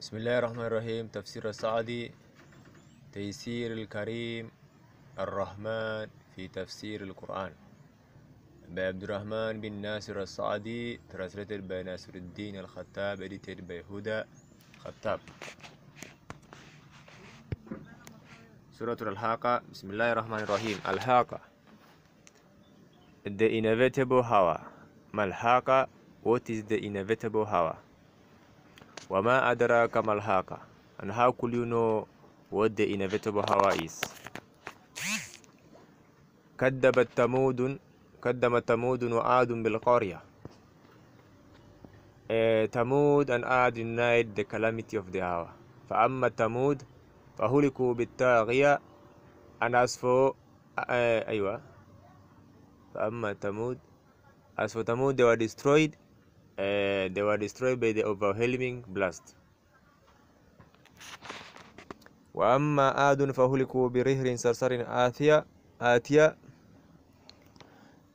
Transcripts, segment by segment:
بسم الله الرحمن الرحيم. تفسير السعدي تيسير الكريم الرحمن في تفسير القرآن بعبد الرحمن بن ناصر السعدي, translated by Nasruddin al-Khattab, edited by Huda Khattab. Surah Al-Haaqah. بسم الله الرحمن الرحيم. Al-Haaqah, the inevitable hour. Mal-Haaqah, what is the inevitable hour? وَمَا أَدْرَاكَ مَا الْحَاقَّةُ, and how could you know what the inevitable hour is? كذبت ثمود وعاد بالقارية. Thamud and Ad denied the calamity of the hour. فأما ثمود فهلكوا بالطاغية, and as for فأما ثمود, as for Thamud, they were destroyed by the overwhelming blast. وأما عاد فهلكوا بريح صرصر آتية,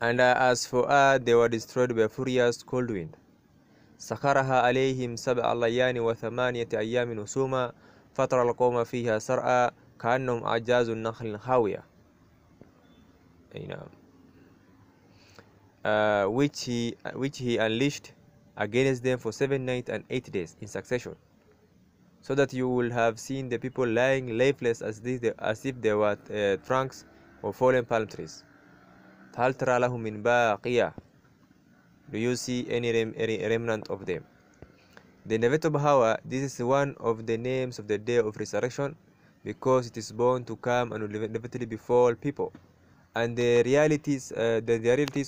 and as for Ad, they were destroyed by a furious cold wind. سخرها عليهم 7 ليال و8 أيام نسوما فترى القوم فيها سرعى كأنهم أعجاز نخل خاوية. Which he unleashed against them for 7 nights and 8 days in succession, so that you will have seen the people lying lifeless as if they were trunks of fallen palm trees. هل ترى لهم من باقية, do you see any remnant of them? The inevitable hour, this is one of the names of the day of resurrection, because it is born to come and will inevitably befall people, and the realities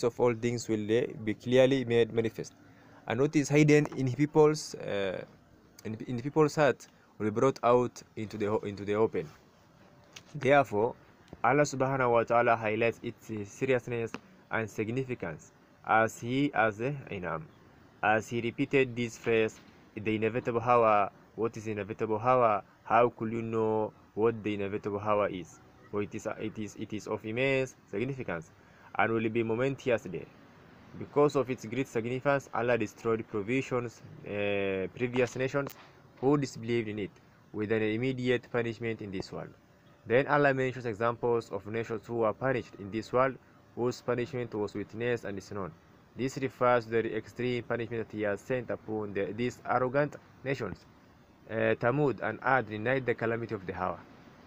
of all things will be clearly made manifest, and what is hidden in people's heart will be brought out into the open. Therefore, Allah subhanahu wa ta'ala highlights its seriousness and significance as he repeated this phrase, the inevitable hour. What is inevitable hour? How could you know what the inevitable hour is? For it is of immense significance and will be momentous day. Because of its great significance, Allah destroyed previous nations who disbelieved in it with an immediate punishment in this world. Then Allah mentions examples of nations who were punished in this world, whose punishment was witnessed and is known. This refers to the extreme punishment that He has sent upon these arrogant nations. Thamud and Ad denied the calamity of the hour.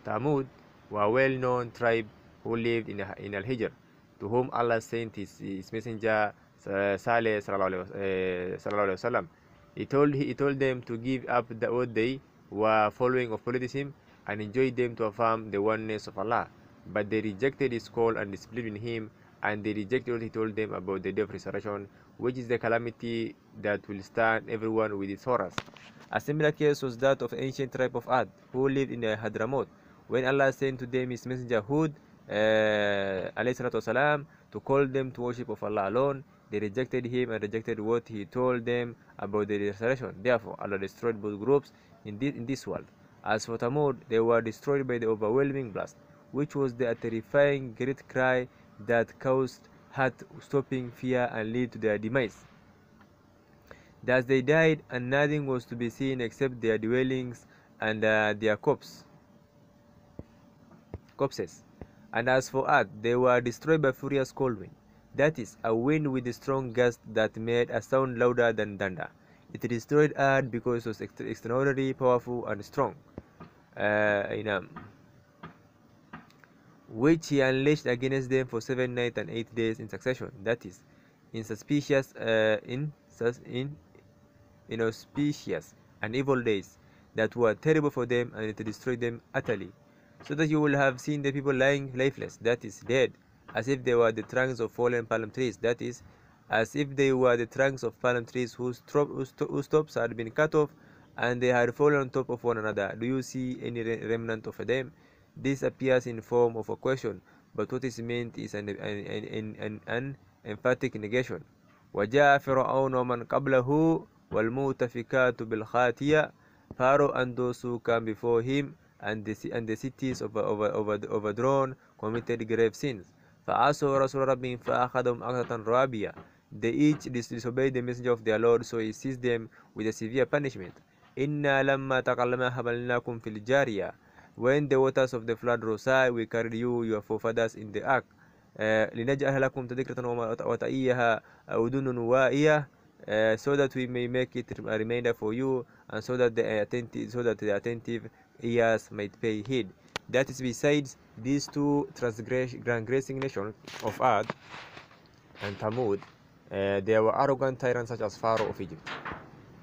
Thamud were a well-known tribe who lived in Al-Hijr, to whom Allah sent His messenger Saleh sallallahu alaihi wasallam. He told them to give up what they were following of polytheism and enjoined them to affirm the oneness of Allah. But they rejected His call and disbelieved in Him, and they rejected what He told them about the day of resurrection, which is the calamity that will stand everyone with its horrors. A similar case was that of ancient tribe of Ad, who lived in Hadramaut. When Allah sent to them His messenger Hud والسلام, to call them to worship of Allah alone, they rejected Him and rejected what He told them about the resurrection. Therefore, Allah destroyed both groups in this world. As for Thamud, they were destroyed by the overwhelming blast, which was the terrifying great cry that caused heart-stopping fear and led to their demise. Thus they died, and nothing was to be seen except their dwellings and their corpses. And as for Ad, they were destroyed by furious cold wind, that is, a wind with a strong gust that made a sound louder than thunder. It destroyed Ad because it was extraordinarily powerful and strong, which He unleashed against them for 7 nights and 8 days in succession, that is, inauspicious and evil days that were terrible for them, and it destroyed them utterly, so that you will have seen the people lying lifeless, that is, dead, as if they were the trunks of fallen palm trees, that is, as if they were the trunks of palm trees whose tops had been cut off and they had fallen on top of one another. Do you see any remnant of them? This appears in form of a question, but what is meant is an emphatic negation. وَجَاءَ فِرْعَوْنُ وَمَنْ قَبْلَهُ وَالْمُؤْتَفِكَاتُ بِالْخَاطِئَةِ. Pharaoh and those who come before him and the cities overthrown committed grave sins. فَعَصَوْا رَسُولَ رَبِّهِمْ فَأَخَذَهُمْ أَخْذَةً رَابِيَةً. They each disobeyed the messenger of their Lord, so He seized them with a severe punishment. إِنَّا لَمَّا تَقَلَّمَا حَمَلْنَاكُمْ فِي الْجَارِيَةِ. When the waters of the flood rose high, we carried you, your forefathers, in the ark. لِنَجْعَلَ لَكُمْ تَذْكِرَةً وَتَعِيَّهَا أُذُنٌ وَاعِيَةٌ, so that we may make it a reminder for you, and so that the attentive ears might pay heed. That is, besides these two transgressing nations of Ad and Thamud, there were arrogant tyrants such as Pharaoh of Egypt,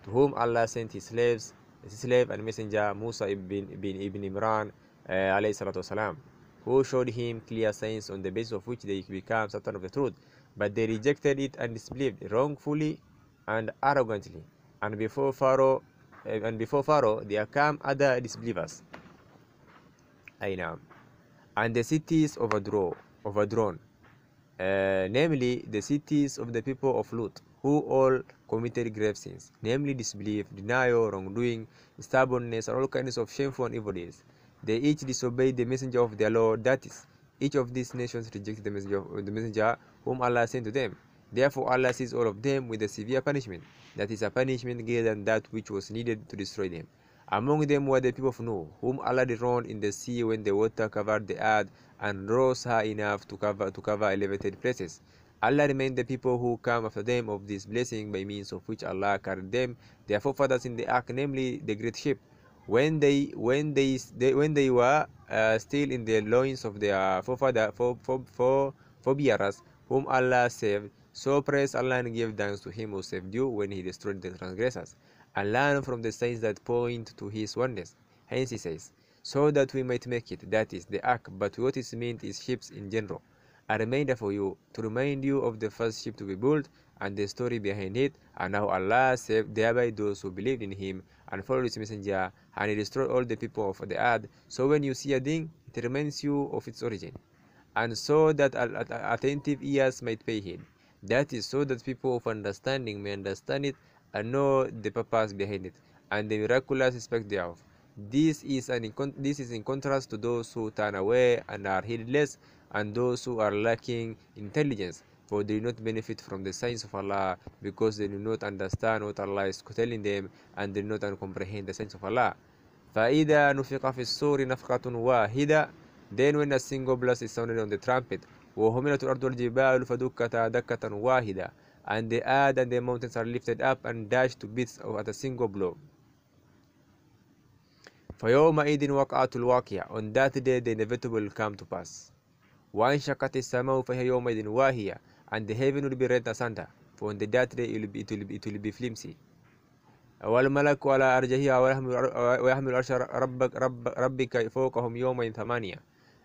to whom Allah sent his slave and messenger Musa ibn Imran, alayhi salatu wasalam, who showed him clear signs on the basis of which they became certain of the truth, but they rejected it and disbelieved wrongfully and arrogantly. And before Pharaoh, there came other disbelievers. And the cities overthrown, namely the cities of the people of Lut, who all committed grave sins, namely disbelief, denial, wrongdoing, stubbornness, and all kinds of shameful and evil deeds. They each disobeyed the messenger of their Lord, that is, each of these nations rejected the messenger whom Allah sent to them. Therefore Allah sees all of them with a severe punishment, that is, a punishment greater than that which was needed to destroy them. Among them were the people of Noah, whom Allah drowned in the sea when the water covered the earth and rose high enough to cover elevated places. Allah reminded the people who come after them of this blessing, by means of which Allah carried them, their forefathers, in the ark, namely the great ship, when they were still in the loins of their forebearers, whom Allah saved. So praise Allah and give thanks to Him who saved you when He destroyed the transgressors, and learn from the signs that point to His wonders. Hence He says, so that we might make it, that is, the ark, but what is meant is ships in general, a reminder for you, to remind you of the first ship to be built and the story behind it, and how Allah saved thereby those who believed in Him and followed His messenger, and He destroyed all the people of the earth. So when you see a thing, it reminds you of its origin, and so that attentive ears might pay heed. That is, so that people of understanding may understand it and know the purpose behind it and the miraculous aspect thereof. This is in contrast to those who turn away and are heedless, and those who are lacking intelligence, for they do not benefit from the signs of Allah, because they do not understand what Allah is telling them, and they do not comprehend the signs of Allah. فَإِذَا نُفِقَ فِي الصُّورِ نَفْقَةٌ وَاحِدَةٌ, then when a single blast is sounded on the trumpet, وَهُمِلَتُ الْأَرْضُ وَالْجِبَالُ فَدُكَّتَا دَكَّةً وَاحِدَةً, and the earth and the mountains are lifted up and dashed to bits at a single blow. فَيَوْمَئِذٍ وَقَعَتُ الْوَاقِعَةُ, on that day the inevitable will come to pass. وَانشَقَّتِ السَّمَاءُ فَهِيَ يَوْمَئِذٍ وَاهِيَةٌ, and the heaven will be rent asunder, for on that day it will be flimsy. وَالْمَلَكُ عَلَى أَرْجَهِهَا وَيَحْمِلُ عَرْشَ رَبِّكَ فَوْقَهُمْ يَوْمَئِذٍ ثَمَانِيَةٌ,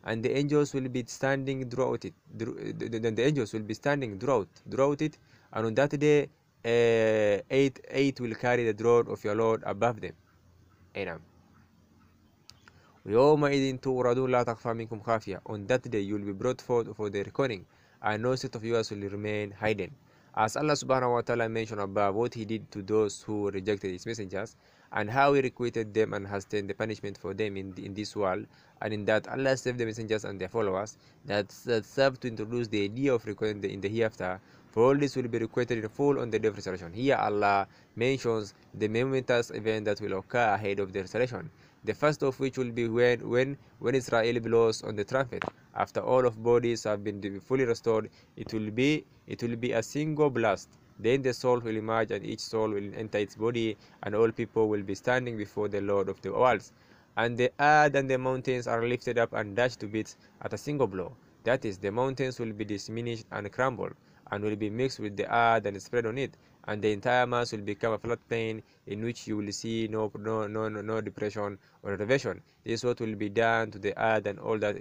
and the angels will be standing throughout it. The angels will be standing throughout it, and on that day eight will carry the throne of your Lord above them. يومئذ تُعْرَضُونَ لَا تَخْفَى مِنكُمْ خَافِيَةٌ, on that day you will be brought forth for the reckoning, and no set of yours will remain hidden. As Allah subhanahu wa ta'ala mentioned above what He did to those who rejected His messengers, and how He requited them and has taken the punishment for them in this world, and in that Allah saved the messengers and their followers, that served to introduce the idea of recording in the hereafter. For all this will be requited in full on the day of resurrection. Here Allah mentions the momentous event that will occur ahead of the resurrection, the first of which will be when Israel blows on the trumpet. After all of bodies have been fully restored, it will be a single blast. Then the soul will emerge, and each soul will enter its body, and all people will be standing before the Lord of the worlds. And the earth and the mountains are lifted up and dashed to bits at a single blow. That is, the mountains will be diminished and crumbled, and will be mixed with the earth and spread on it, and the entire mass will become a flat plain in which you will see no depression or elevation. This is what will be done to the earth and all that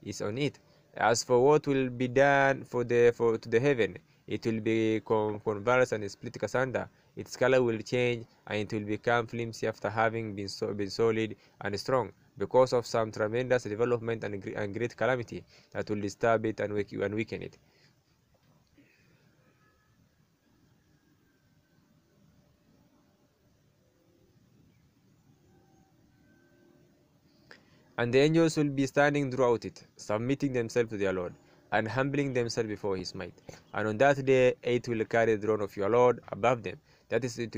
is on it. As for what will be done to the heaven, it will be convulsed and split asunder. Its color will change, and it will become flimsy after having been solid and strong, because of some tremendous development and great calamity that will disturb it and weaken it. And the angels will be standing throughout it, submitting themselves to their Lord, and humbling themselves before His might. And on that day 8 will carry the throne of your Lord above them. That is, it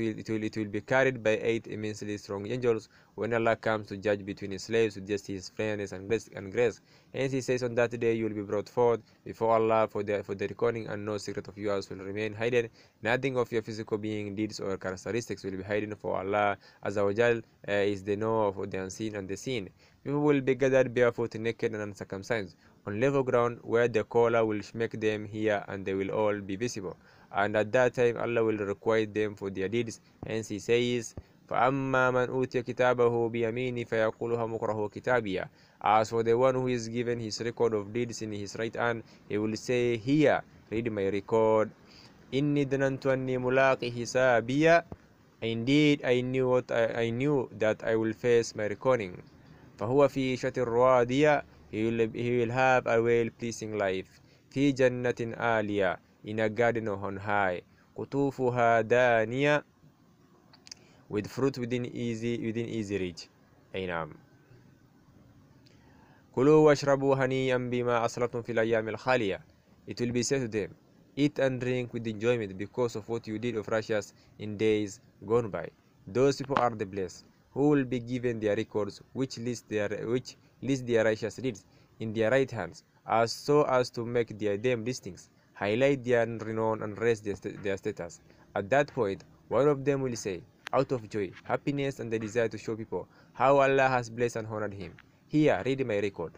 will be carried by 8 immensely strong angels when Allah comes to judge between his slaves with justice, fairness, and grace. Hence he says, on that day you will be brought forth before Allah for the reckoning, and no secret of yours will remain hidden. Nothing of your physical being, deeds, or characteristics will be hidden, for Allah Azza wa Jal is the knower of the unseen and the seen. People will be gathered barefoot, naked, and uncircumcised on level ground, where the caller will make them hear, and they will all be visible. And at that time Allah will requite them for their deeds. Hence he says, فَأَمَّا مَنْ أُوتِيَ كِتَابَهُ بِيَمِينِهِ فَيَقُولُ مُقْرَهُ كِتَابِيَهْ. As for the one who is given his record of deeds in his right hand, he will say, here, read my record. إِنِّي ظَنَنْتُ أَنِّي مُلَاقٍ حِسَابِيَهْ. Indeed, I knew that I will face my reckoning. فهو في عيشة راضية. He will have a well-pleasing life. في جنة عالية. In a garden on high. قطوفها دانية. With fruit within easy reach. أي نعم. كلوا واشربوا هنيئا بما أسلفتم في الأيام الخالية. It will be said to them, eat and drink with enjoyment because of what you did of righteous in days gone by. Those people are the blessed, who will be given their records, which list their righteous deeds in their right hands, so as to make them listings, highlight their renown, and raise their status. At that point, one of them will say, out of joy, happiness, and the desire to show people how Allah has blessed and honored him, here, read my record.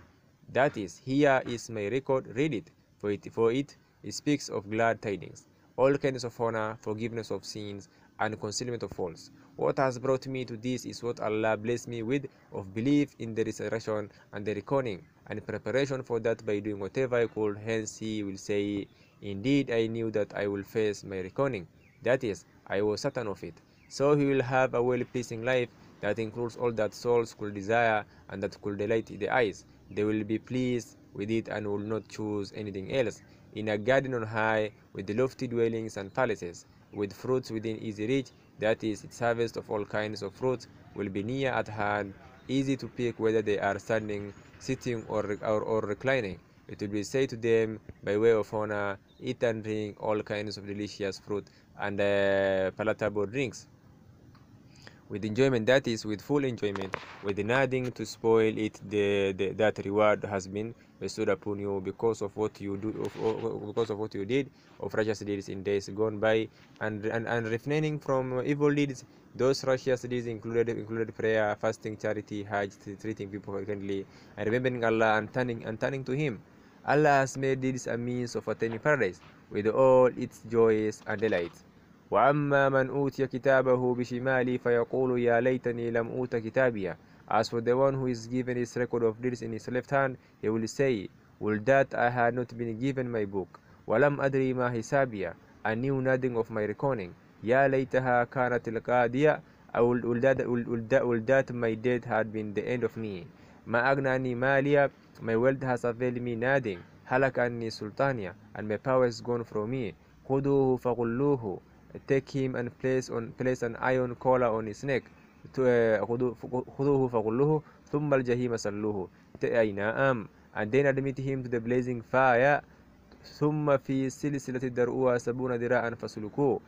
That is, here is my record, read it, for it speaks of glad tidings, all kinds of honor, forgiveness of sins, and concealment of faults. What has brought me to this is what Allah blessed me with of belief in the resurrection and the reckoning, and preparation for that by doing whatever I could. Hence he will say, indeed I knew that I will face my reckoning. That is, I was certain of it. So he will have a well-pleasing life that includes all that souls could desire and that could delight the eyes. They will be pleased with it and will not choose anything else. In a garden on high, with the lofty dwellings and palaces, with fruits within easy reach, that is, its harvest of all kinds of fruits will be near at hand, easy to pick whether they are standing, sitting, or reclining. It will be said to them by way of honor, eat and drink all kinds of delicious fruit and palatable drinks with enjoyment, that is, with full enjoyment, with nothing to spoil it. That reward has been bestowed upon you because of what you did of righteous deeds in days gone by, and refraining from evil deeds. Those righteous deeds included prayer, fasting, charity, hajj, treating people kindly, and remembering Allah and turning to Him. Allah has made this a means of attaining paradise with all its joys and delights. وَأَمَّا مَنْ أُوتِيَ كِتَابَهُ بِشِمَالِهِ فَيَقُولُ يَا لَيْتَنِي لَمْ أُوتَ كِتَابِيَهْ. As for the one who is given his record of deeds in his left hand, he will say, would that I had not been given my book. وَلَمْ أَدْرِي مَا حِسَابِيَهْ. I knew nothing of my reckoning. يَا لَيْتَهَا كَانَتِ الْقَاضِيَةَ. Would that my death had been the end of me. مَا أَغْنَانِي مَالِيَهْ. My wealth has availed me nothing. هَلَكَ عَنِّي سُلْطَانِيَهْ. And my power is gone from me. خُذُوهُ فَغُلُّوهُ. Take him and place an iron collar on his neck. خذوه فغلوه ثم الجحيم صلوه. And then admit him to the blazing fire. ثم في سلسلة درؤها 70 ذراعا فسلكوه.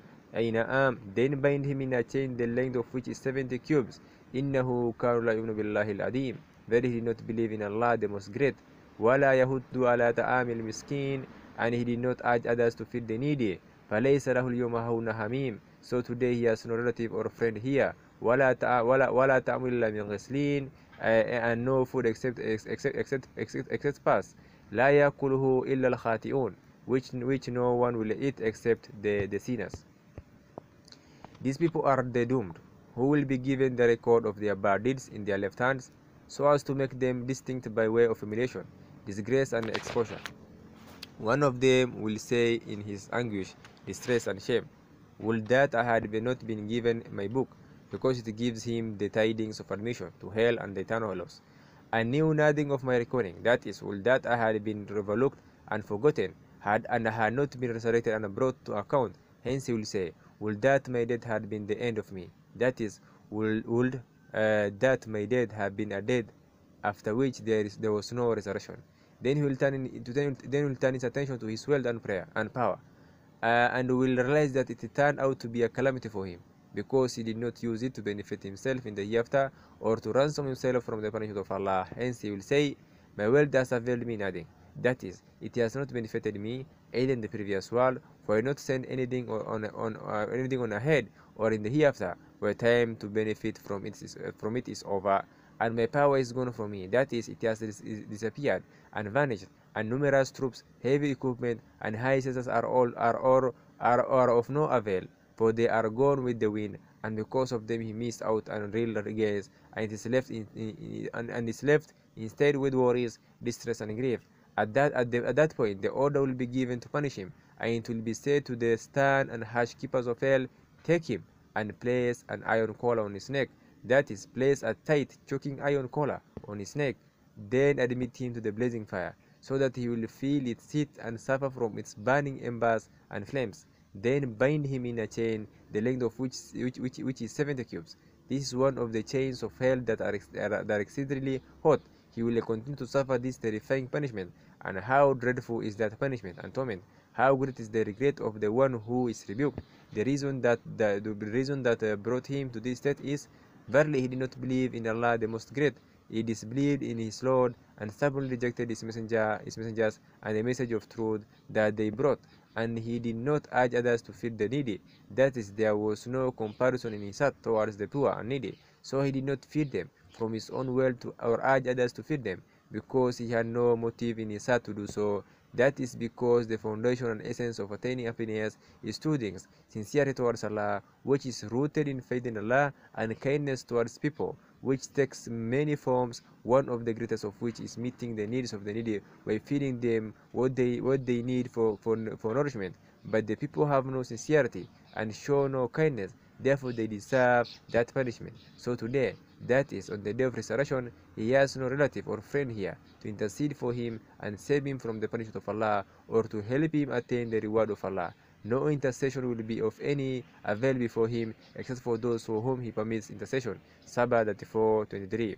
Then bind him in a chain the length of which is 70 cubes. إنه كان لا يؤمن بالله العظيم. That he did not believe in Allah the most great. ولا يهد على طعام المسكين. And he did not urge others to feed the needy. فليس له اليوم هون حميم. So today he has no relative or friend here. ولا طعام إلا من غسلين. And no food except past. لا يأكله إلا الخاطئون. Which no one will eat except the sinners. These people are the doomed, who will be given the record of their bad deeds in their left hands, so as to make them distinct by way of humiliation, disgrace, and exposure. One of them will say in his anguish, distress, and shame, would that I had not been given my book, because it gives him the tidings of admission to hell and the eternal loss. I knew nothing of my reckoning. That is, would that I had been overlooked and forgotten, and I had not been resurrected and brought to account. Hence he will say, would that my death had been the end of me. That is, would that my death have been a death after which there was no resurrection. Then he will turn his attention to his wealth and prayer and power, and will realize that it turned out to be a calamity for him, because he did not use it to benefit himself in the hereafter or to ransom himself from the punishment of Allah. Hence he will say, my wealth has availed me nothing. That is, it has not benefited me either in the previous world, for I not send anything anything on ahead or in the hereafter, where time to benefit from it is over, and my power is gone from me. That is, it has disappeared and vanished, and numerous troops, heavy equipment, and high status are of no avail, for they are gone with the wind, and because of them he missed out on real gains, and is left instead with worries, distress, and grief. At that point, the order will be given to punish him, and it will be said to the stern and harsh keepers of hell, take him and place an iron collar on his neck. That is, place a tight, choking iron collar on his neck. Then admit him to the blazing fire, so that he will feel its heat and suffer from its burning embers and flames. Then bind him in a chain, the length of which is 70 cubes. This is one of the chains of hell that are exceedingly hot. He will continue to suffer this terrifying punishment. And how dreadful is that punishment and torment! How great is the regret of the one who is rebuked! The reason that brought him to this state is, verily he did not believe in Allah the Most Great. He disbelieved in his Lord and stubbornly rejected his messengers and the message of truth that they brought. And he did not urge others to feed the needy. That is, there was no comparison in his heart towards the poor and needy. So he did not feed them from his own wealth or urge others to feed them, because he had no motive in his heart to do so. That is because the foundation and essence of attaining happiness is two things: sincerity towards Allah, which is rooted in faith in Allah, and kindness towards people, which takes many forms, one of the greatest of which is meeting the needs of the needy by feeding them what they need for nourishment. But the people have no sincerity and show no kindness, therefore they deserve that punishment. So today, that is, on the day of resurrection, he has no relative or friend here to intercede for him and save him from the punishment of Allah, or to help him attain the reward of Allah. No intercession will be of any avail before him, except for those for whom he permits intercession. Sabah 34:23.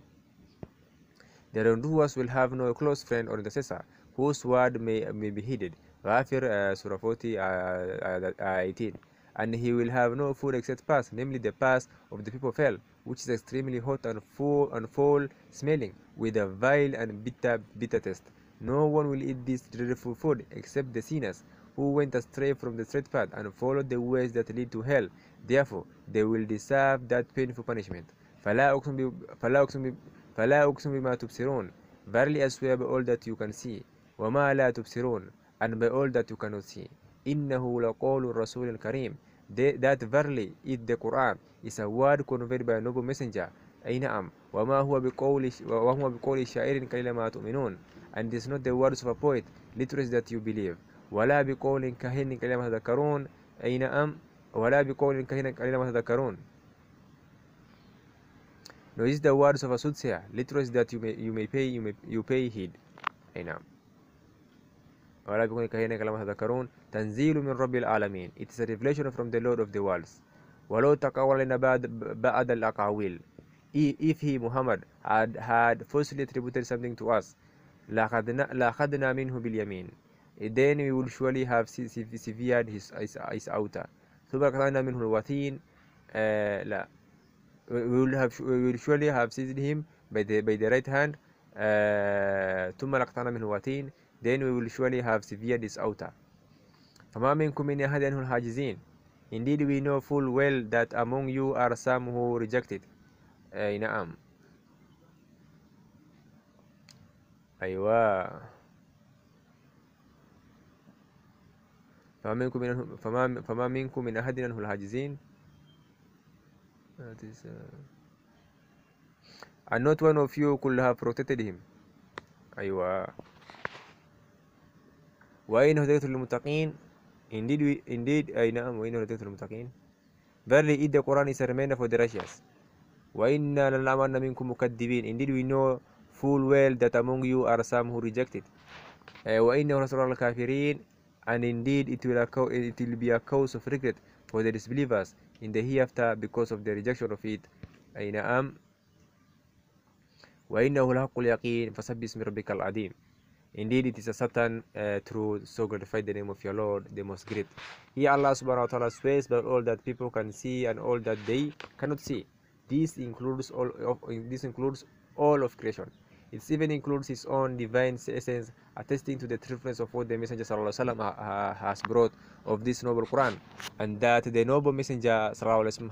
The wrongdoers will have no close friend or intercessor, whose word may be heeded. Ghafir, Surah 40, 18. And he will have no food except pus, namely the pus of the people of hell, which is extremely hot and foul smelling, with a vile and bitter taste. No one will eat this dreadful food except the sinners, who went astray from the straight path and followed the ways that lead to hell. Therefore, they will deserve that painful punishment. فَلَا أُقْسِمُ بِمَا تُبْصِرُونَ. Verily I swear by all that you can see. وَمَا لَا تُبْصِرُونَ. And by all that you cannot see. إِنَّهُ لَقَوْلُ الرَّسُولِ الْكَرِيمِ. That verily is the Quran, is a word conveyed by a noble messenger. أي نعم. وَمَا هُوَ بِقَوْلِ شَاعِرٍ قَلِيلًا مَا تُؤْمِنُونَ. And it is not the words of a poet, literally, that you believe. وَلَا بِقَوْلٍ كَهِنٍ قَلِيلًا مَا تَذَكَّرُونَ. أي نعم. وَلَا بِقَوْلٍ كَهِنٍ قَلِيلًا مَا تَذَكَّرُونَ. Nor is the words of a soothsayer, literally, that you pay heed. أي نعم. ولا بيكون كهينا كلام تذكرون تنزيل من رب العالمين. It is a revelation from the Lord of the worlds. ولو تقول لنا بعد الأقاويل. If he, Muhammad, had falsely attributed something to us, لأخذنا منه باليمين. Then we would surely have severed his outer. ثم قطعنا منه الوتين. لا. We will surely have seized him by the right hand. ثم لقطعنا منه الوتين. Then we will surely have severed his outer. فَمَا مِنْكُمْ مِنْ أَحَدٍ عَنْهُ الْحَاجِزِينَ. Indeed, we know full well that among you are some who reject it. أي نعم. أيوة. فَمَا مِنْكُمْ مِنْ أَحَدٍ عَنْهُ الْحَاجِزِينَ. That is, and not one of you could have protected him. أيوة. وَإِنَّهُ لَذِكْرٌ لِلْمُتَّقِينَ. Indeed, أي نعم. وَإِنَّهُ لَذِكْرٌ لِلْمُتَّقِينَ. Verily, the Quran is a reminder for the righteous. وَإِنَّا لَنَعْلَمُ مِنْكُمْ مُكَذِّبِينَ. Indeed, we know full well that among you are some who reject it. وَإِنَّهُ لَصَرَّ الْكَافِرِينَ. And indeed, it will be a cause of regret for the disbelievers in the hereafter because of the rejection of it. أي نعم. وَإِنَّهُ لَحَقُّ الْيَقِينِ. فَسَبِّحْ بِاسْمِ رَبِّكَ الْعَظِيمِ. Indeed, it is a certain truth, so glorify the name of your Lord, the most great. Here Allah subhanahu wa ta'ala swears by all that people can see and all that they cannot see. This includes all of creation. It even includes his own divine essence, attesting to the truthfulness of what the Messenger has brought of this noble Quran, and that the noble Messenger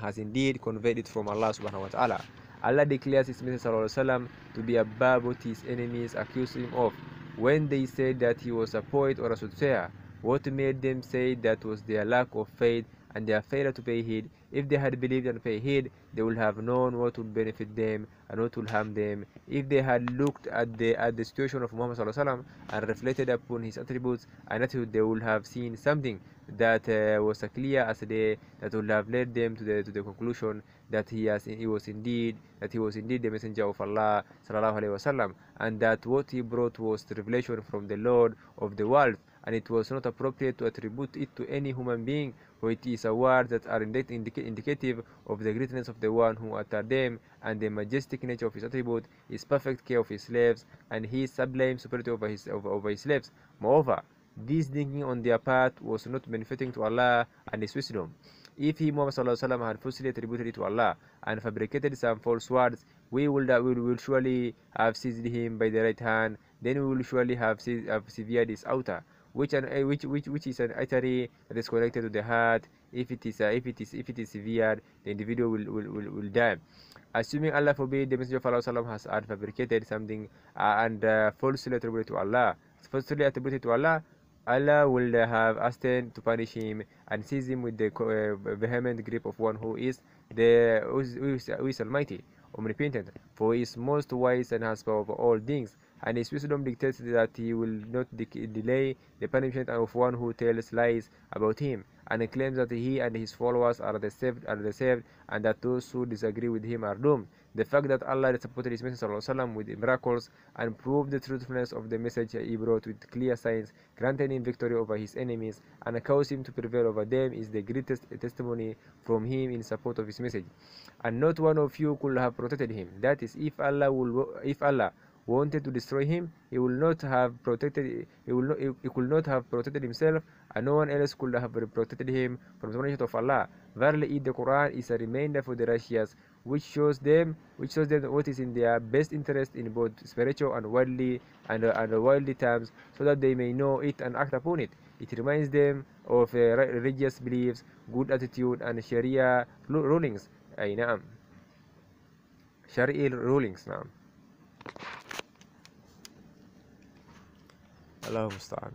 has indeed conveyed it from Allah subhanahu wa ta'ala. Allah declares his Messenger to be above what his enemies accused him of when they said that he was a poet or a soothsayer. What made them say that was their lack of faith and their failure to pay heed. If they had believed and paid heed, they would have known what would benefit them and what would harm them. If they had looked at the situation of Muhammad and reflected upon his attributes and attitude, they would have seen something that was clear as day, that would have led them to the conclusion that he was indeed the messenger of Allah sallallahu alaihi wasallam, and that what he brought was the revelation from the Lord of the world, and it was not appropriate to attribute it to any human being, for it is a word that are indicative of the greatness of the one who uttered them, and the majestic nature of his attribute, his perfect care of his slaves, and his sublime superiority over his slaves. Moreover, this thinking on their part was not benefiting to Allah and his wisdom. If he, Muhammad had falsely attributed it to Allah and fabricated some false words, we will surely have seized him by the right hand. Then we will surely have severed his outer, which is an artery that is connected to the heart. If it is severed, the individual will die. Assuming Allah forbid the Messenger of Allah has fabricated something and falsely attributed to Allah, Allah will have hastened to punish him and seize him with the vehement grip of one who is almighty, omnipotent, for he is most wise and has power over all things, and his wisdom dictates that he will not delay the punishment of one who tells lies about him and claims that he and his followers are the saved, and that those who disagree with him are doomed. The fact that Allah supported his Messenger with miracles and proved the truthfulness of the message he brought with clear signs, granted him victory over his enemies and caused him to prevail over them, is the greatest testimony from him in support of his message. And not one of you could have protected him. That is, if Allah wanted to destroy him, he could not have protected himself, and no one else could have protected him from the punishment of Allah. Verily, the Quran is a reminder for the righteous, which shows them what is in their best interest in both spiritual and worldly terms, so that they may know it and act upon it. It reminds them of religious beliefs, good attitude, and Sharia rulings. Sharia rulings. Allahu musta'an.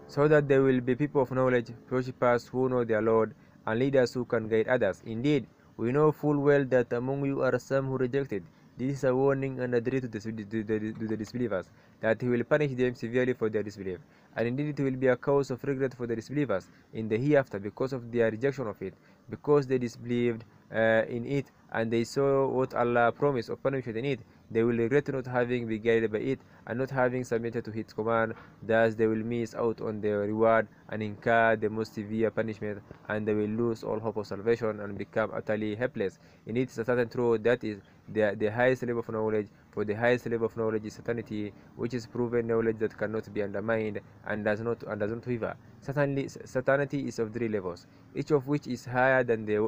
So that there will be people of knowledge, worshippers who know their Lord, and leaders who can guide others. Indeed, we know full well that among you are some who rejected. This is a warning and a dread to the disbelievers, that he will punish them severely for their disbelief. And indeed it will be a cause of regret for the disbelievers in the hereafter because of their rejection of it, because they disbelieved in it, and they saw what Allah promised of punishment in it. They will regret not having been guided by it and not having submitted to its command. Thus they will miss out on the reward and incur the most severe punishment, and they will lose all hope of salvation and become utterly helpless. Indeed, it is a certain truth that is the highest level of knowledge, for the highest level of knowledge is certainty, which is proven knowledge that cannot be undermined and does not waver. Certainty is of 3 levels, each of which is higher than the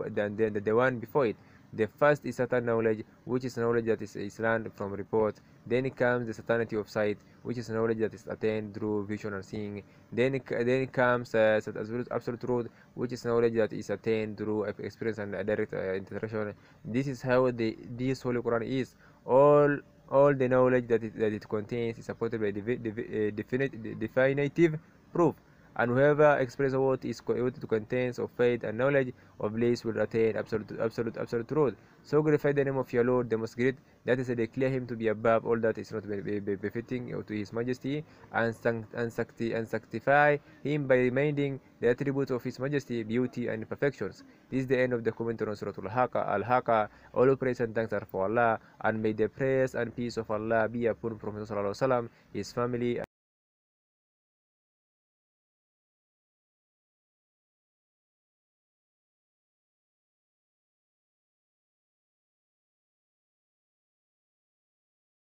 one before it. The first is certain knowledge, which is knowledge that is learned from report. Then comes the certainty of sight, which is knowledge that is attained through vision and seeing. Then comes absolute truth, which is knowledge that is attained through experience and direct interaction. This is how this Holy Quran is. All the knowledge that it contains is supported by definitive proof. And whoever expresses what it contains of faith and knowledge of bliss will attain absolute truth. So glorify the name of your Lord, the most great. That is, declare him to be above all that is not befitting to his majesty, and sanctify him by reminding the attributes of his majesty, beauty, and perfections. This is the end of the commentary on Surah Al-Haaqah. All praise and thanks are for Allah, and may the praise and peace of Allah be upon Prophet ﷺ, his family,